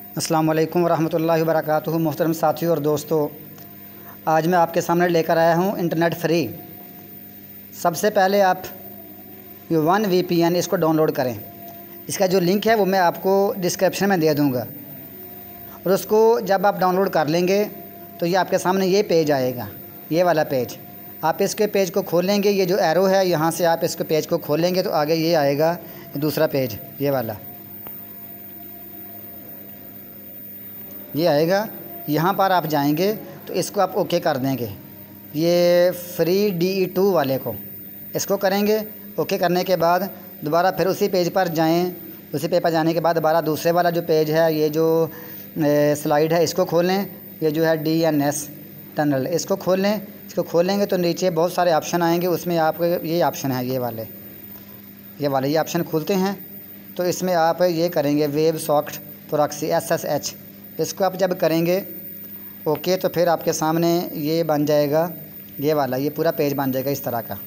अस्सलाम वालेकुम वरहमतुल्लाहि वबरकातुहू। मोहतरम साथियों और दोस्तों, आज मैं आपके सामने लेकर आया हूँ इंटरनेट फ्री। सबसे पहले आप ये वन VPN इसको डाउनलोड करें। इसका जो लिंक है वो मैं आपको डिस्क्रिप्शन में दे दूँगा, और उसको जब आप डाउनलोड कर लेंगे तो ये आपके सामने ये पेज आएगा, ये वाला पेज। आप इसके पेज को खोलेंगे, ये जो एरो है यहाँ से आप इसके पेज को खोलेंगे तो आगे ये आएगा दूसरा पेज, ये वाला ये आएगा। यहाँ पर आप जाएंगे तो इसको आप ओके कर देंगे, ये फ्री DE2 वाले को इसको करेंगे। ओके करने के बाद दोबारा फिर उसी पेज पर जाएं। उसी पेज पर जाने के बाद दोबारा दूसरे वाला जो पेज है, ये जो स्लाइड है, इसको खोलें। ये जो है DNS टनल, इसको खोल लें। इसको खोलेंगे तो नीचे बहुत सारे ऑप्शन आएंगे, उसमें आपको ये ऑप्शन है, ये वाले ये ऑप्शन खुलते हैं। तो इसमें आप ये करेंगे वेब सॉकेट प्रॉक्सी SSH। इसको आप जब करेंगे ओके तो फिर आपके सामने ये बन जाएगा, ये वाला ये पूरा पेज बन जाएगा इस तरह का।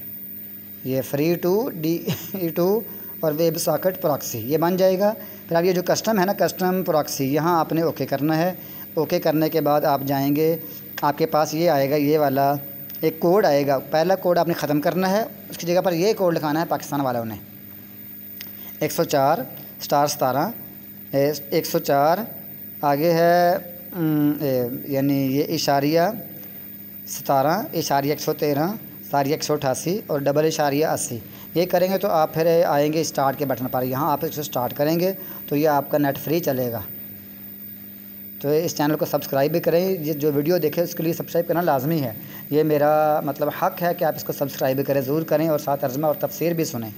ये फ्री टू DE2 और वेब सॉकेट प्रॉक्सी ये बन जाएगा। फिर अब ये जो कस्टम है ना, कस्टम प्रॉक्सी, यहाँ आपने ओके करना है। ओके करने के बाद आप जाएंगे, आपके पास ये आएगा, ये वाला एक कोड आएगा। पहला कोड आपने ख़त्म करना है, उसकी जगह पर ये कोड लिखाना है पाकिस्तान वालों ने, 104 स्टार 17 104 आगे है यानी ये इशारिया 17 इशारिया 113 सारिया 188 और डबल इशारिया 80। ये करेंगे तो आप फिर आएंगे स्टार्ट के बटन पर। यहाँ आप इसको स्टार्ट करेंगे तो ये आपका नेट फ्री चलेगा। तो इस चैनल को सब्सक्राइब भी करें। ये जो वीडियो देखें उसके लिए सब्सक्राइब करना लाजमी है। ये मेरा मतलब हक़ है कि आप इसको सब्सक्राइब भी करें, ज़रूर करें, और साथ तर्जुमा और तफसीर भी सुनें।